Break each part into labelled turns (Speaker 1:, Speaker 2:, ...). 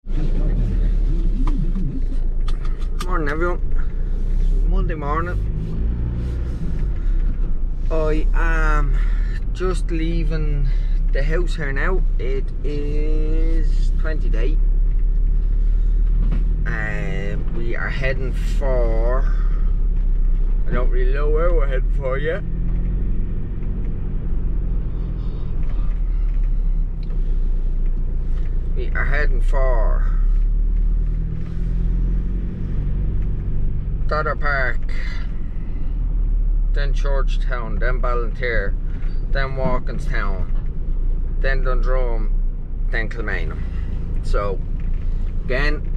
Speaker 1: Morning everyone. Monday morning. I am just leaving the house here now. It is 20 to 8. We are heading for, I don't really know where we're heading for yet. We are heading for Dodder Park, then Georgetown, then Ballantyre, then Walkinstown, then Dundrum, then Kilmainham. So again,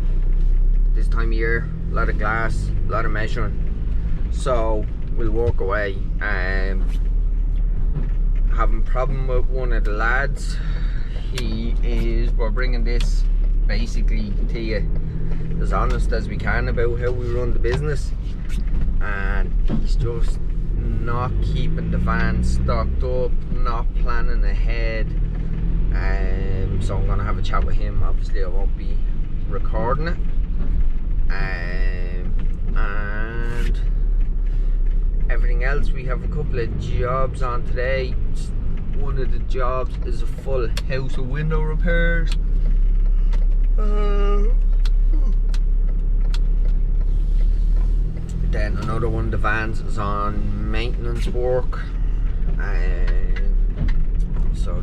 Speaker 1: this time of year, a lot of glass, a lot of measuring. So we'll walk away. Having a problem with one of the lads. We're bringing this basically to you as honest as we can about how we run the business, and he's just not keeping the van stocked up, not planning ahead. So I'm gonna have a chat with him. Obviously I won't be recording it, and everything else. We have a couple of jobs on today. One of the jobs is a full house of window repairs. Then another one of the vans is on maintenance work. So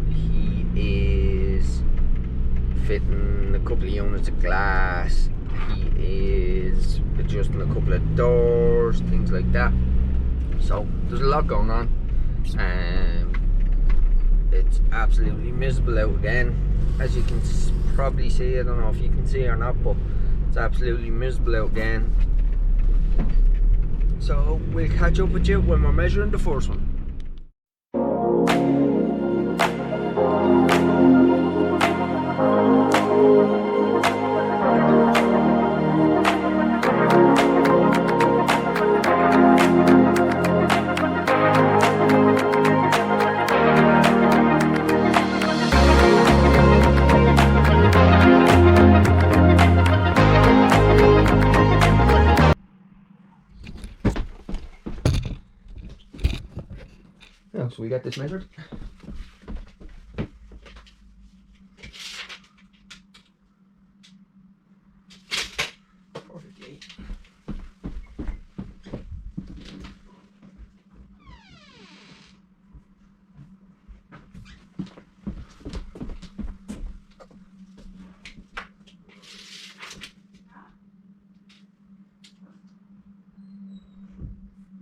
Speaker 1: he is fitting a couple of units of glass. He is adjusting a couple of doors, things like that. So there's a lot going on. It's absolutely miserable out again, as you can probably see. I don't know if you can see or not, but it's absolutely miserable out again. So we'll catch up with you when we're measuring the first one. So we got this measured.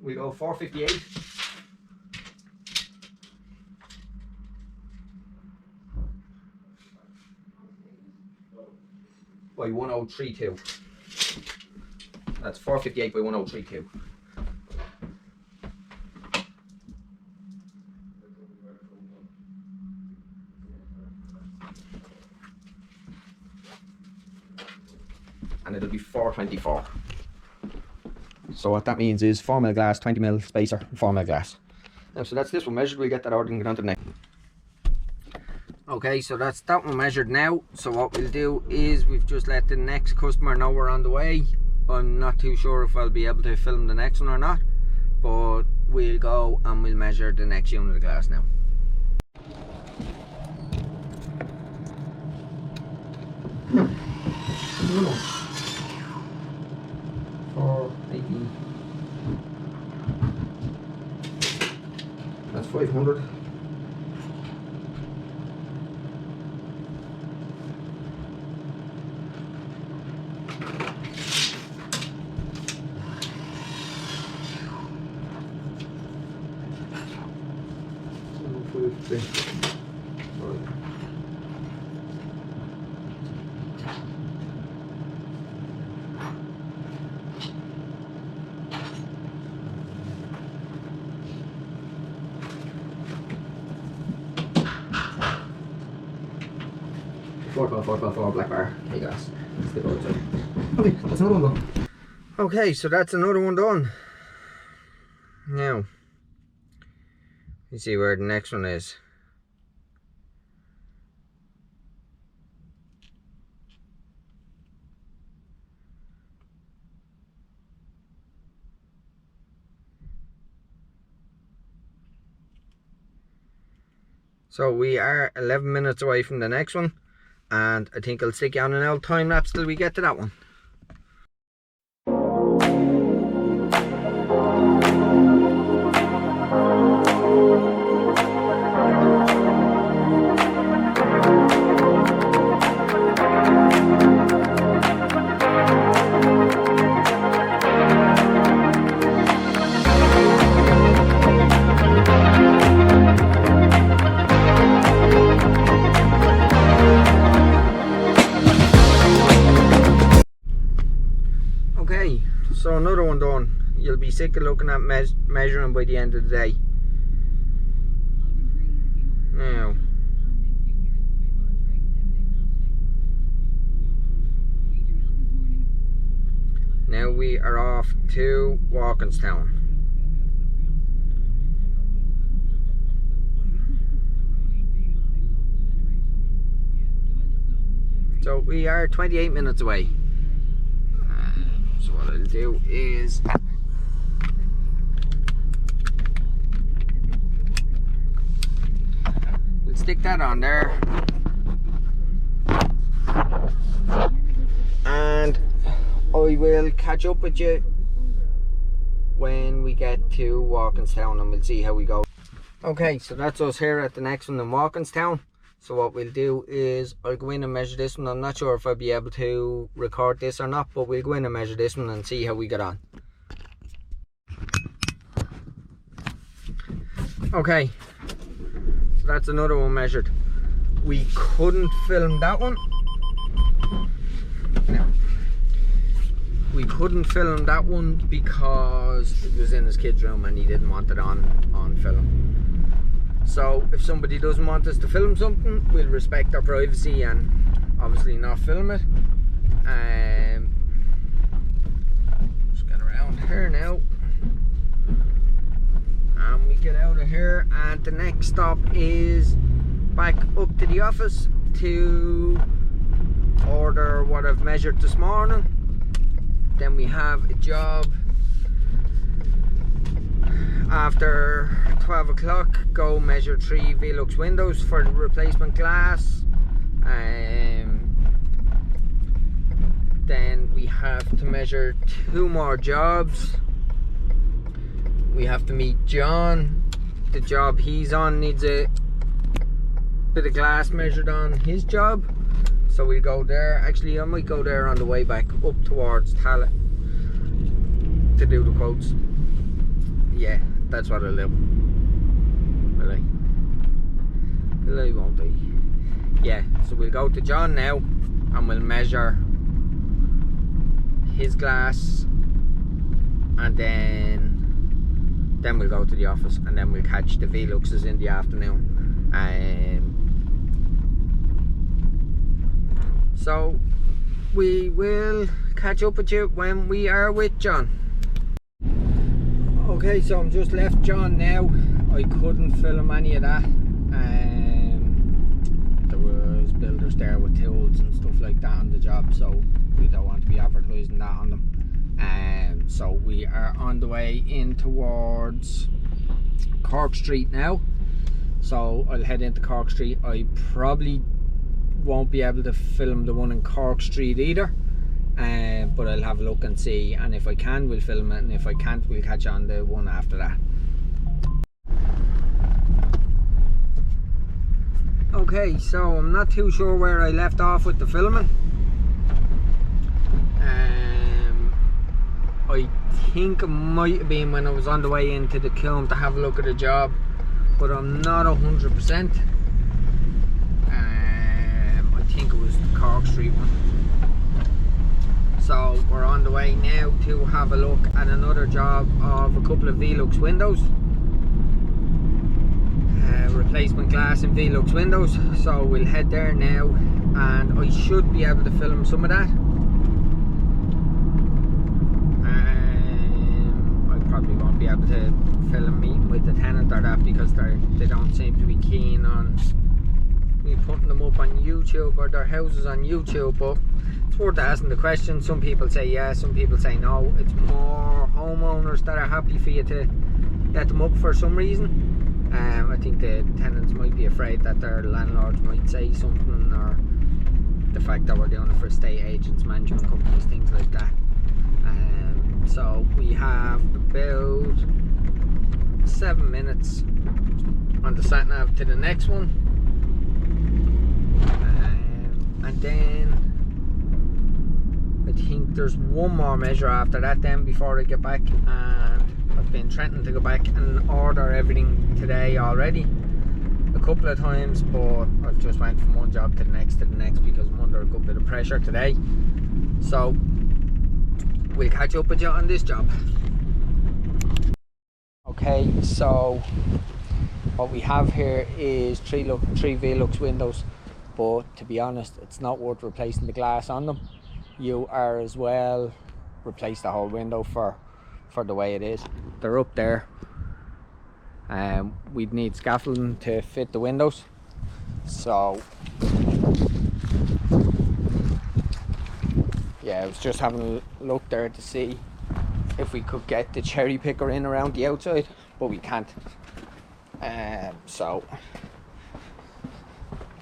Speaker 1: We go 458. By 1032. That's 458 by 1032. And it'll be 424. So what that means is 4mm glass, 20mm spacer, 4mm glass. Now, so that's this one measured. We'll get that ordered and get on to the next. Okay, so that's that one measured now. So what we'll do is we've just let the next customer know we're on the way. I'm not too sure if I'll be able to film the next one or not, but we'll go and we'll measure the next unit of glass now. No. 480. That's 500. Four black bar. Hey guys, let's get outside. Okay, that's another one done. Okay, so that's another one done. Now, you see where the next one is. So we are 11 minutes away from the next one, and I think I'll stick you on an old time lapse till we get to that one. Okay, so another one done. You'll be sick of looking at measuring by the end of the day. Now we are off to Walkinstown. So we are 28 minutes away. So what I'll do is we'll stick that on there, and I will catch up with you when we get to Walkinstown and we'll see how we go. Okay, so that's us here at the next one in Walkinstown. So what we'll do is I'll go in and measure this one. I'm not sure if I'll be able to record this or not, but we'll go in and measure this one and see how we get on. Okay, so that's another one measured. We couldn't film that one. No. We couldn't film that one because it was in his kid's room and he didn't want it on film. So if somebody doesn't want us to film something, we'll respect their privacy and obviously not film it. Just get around here now, and we get out of here, and the next stop is back up to the office to order what I've measured this morning. Then we have a job after 12 o'clock, go measure 3 Velux windows for the replacement glass. Then we have to measure 2 more jobs. We have to meet John. The job he's on needs a bit of glass measured on his job, so we'll go there. Actually, I might go there on the way back up towards Tala to do the quotes. Yeah, that's what I'll do. Will I? Will I, won't I? Yeah, so we'll go to John now and we'll measure his glass, and then we'll go to the office, and then we'll catch the Veluxes in the afternoon. So we will catch up with you when we are with John. Okay, so I'm just left John now. I couldn't film any of that. There was builders there with tools and stuff like that on the job, so we don't want to be advertising that on them. So we are on the way in towards Cork Street now. So I'll head into Cork Street. I probably won't be able to film the one in Cork Street either. But I'll have a look and see, and if I can, we'll film it, and if I can't, we'll catch on the one after that. Okay, so I'm not too sure where I left off with the filming. I think it might have been when I was on the way into the kiln to have a look at the job, but I'm not 100%. I think it was the Cork Street one. So we're on the way now to have a look at another job of a couple of Velux windows. Replacement glass in Velux windows. So we'll head there now, and I should be able to film some of that. I probably won't be able to film meeting with the tenant or that, because they don't seem to be keen on me putting them up on YouTube or their houses on YouTube, but it's worth asking the question. Some people say yes, some people say no. It's more homeowners that are happy for you to let them up for some reason. I think the tenants might be afraid that their landlords might say something, or the fact that we're doing it for estate agents, management companies, things like that. So we have about 7 minutes on the sat nav to the next one, and then I think there's one more measure after that then before I get back, and I've been threatening to go back and order everything today already a couple of times, but I've just went from one job to the next because I'm under a good bit of pressure today. So we'll catch up with you on this job. Okay, so what we have here is three Velux windows, but to be honest, it's not worth replacing the glass on them. You are as well replace the whole window for the way it is. They're up there. We'd need scaffolding to fit the windows, so yeah, I was just having a look there to see if we could get the cherry picker in around the outside, but we can't. So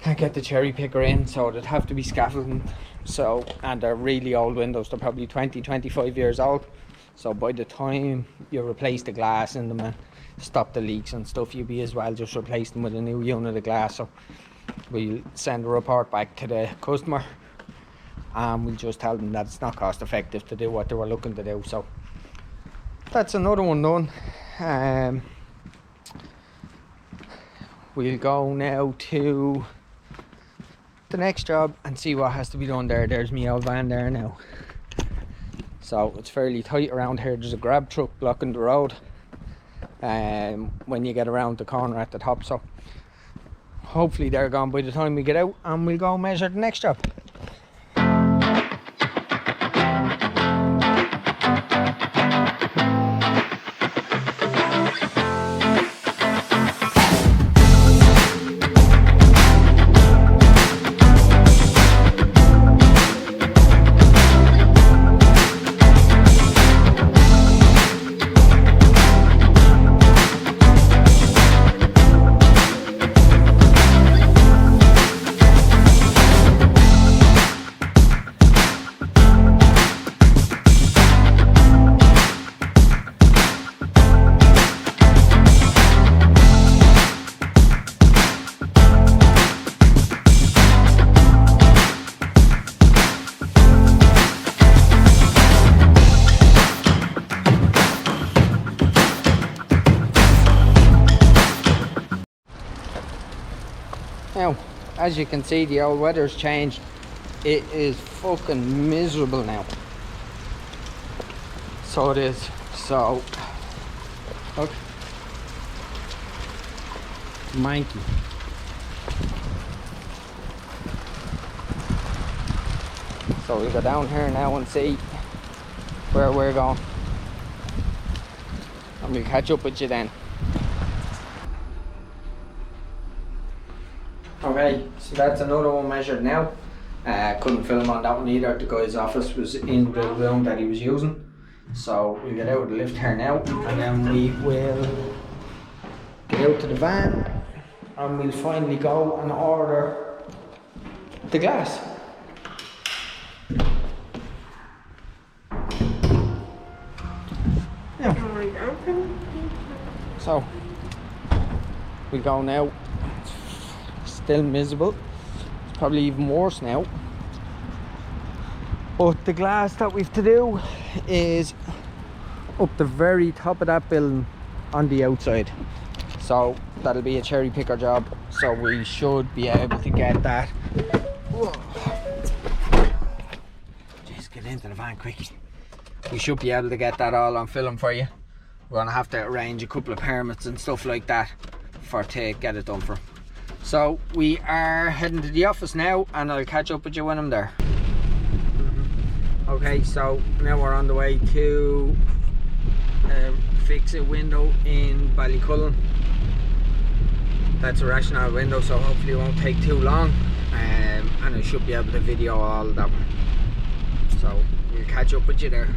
Speaker 1: can't get the cherry picker in, so it'd have to be scaffolding. So, and they're really old windows, they're probably 20-25 years old, so by the time you replace the glass in them and stop the leaks and stuff, you'd be as well just replace them with a new unit of glass. So we'll send a report back to the customer and we'll just tell them that it's not cost effective to do what they were looking to do. So that's another one done. We'll go now to the next job and see what has to be done there. There's my old van there now. So it's fairly tight around here. There's a grab truck blocking the road when you get around the corner at the top, so hopefully they're gone by the time we get out, and we'll go measure the next job. Now, as you can see, the old weather's changed. It is fucking miserable now. So it is. So, look, manky. So we'll go down here now and see where we're going, and we'll catch up with you then. Okay, so that's another one measured now. Couldn't film on that one either. The guy's office was in the room that he was using. So we'll get out of the lift here now, and then we will get out to the van and we'll finally go and order the glass. Yeah. So we go now. Still miserable. It's probably even worse now. But the glass that we've to do is up the very top of that building on the outside. So that'll be a cherry picker job. So we should be able to get that. Whoa. Just get into the van quick. We should be able to get that all on film for you. We're gonna have to arrange a couple of permits and stuff like that to get it done for. So we are heading to the office now, and I'll catch up with you when I'm there. Okay, so now we're on the way to fix a window in Ballycullen. That's a rational window, so hopefully it won't take too long, and I should be able to video all of that one. So we'll catch up with you there.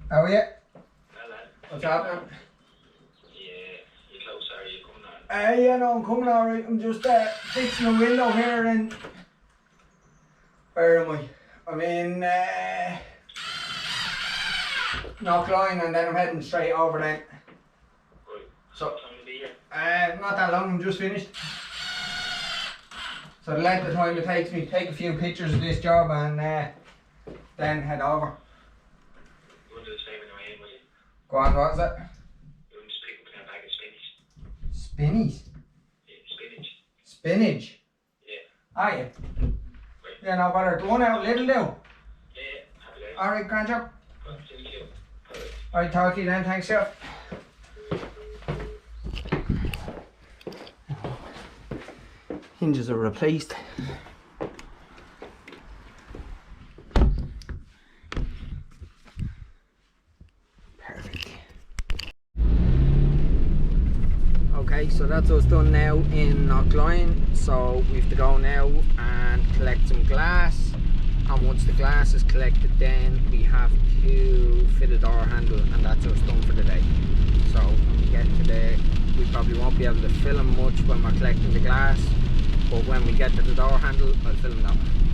Speaker 1: How are you?
Speaker 2: Hello.
Speaker 1: What's happening?
Speaker 2: Yeah, you close, are you coming on?
Speaker 1: Yeah, no, I'm coming alright. I'm just fixing a window here and... Where am I? I'm in Knockline and then I'm heading straight over then.
Speaker 2: Right.
Speaker 1: So,
Speaker 2: What time will be here?
Speaker 1: not that long, I'm just finished. So the length of time it takes me, take a few pictures of this job and then head over.
Speaker 2: You want to do the same in the rain, will you?
Speaker 1: Go on, what is it?
Speaker 2: You want to just pick up a bag of spinach?
Speaker 1: Spinnies?
Speaker 2: Yeah, spinach.
Speaker 1: Spinach?
Speaker 2: Yeah.
Speaker 1: Are you?
Speaker 2: Right.
Speaker 1: Yeah, no bother. Go on out, little do.
Speaker 2: Yeah, happy days.
Speaker 1: Alright, grand job.
Speaker 2: Right, see you. Alright.
Speaker 1: Alright, talk to you then, thanks, chef. Hinges are replaced. Perfect. Okay, so that's us done now in Knockline. So we have to go now and collect some glass. And once the glass is collected, then we have to fit a door handle, and that's us done for the day. So when we get to we probably won't be able to film much when we're collecting the glass, but when we get to the door handle, I'll film that one.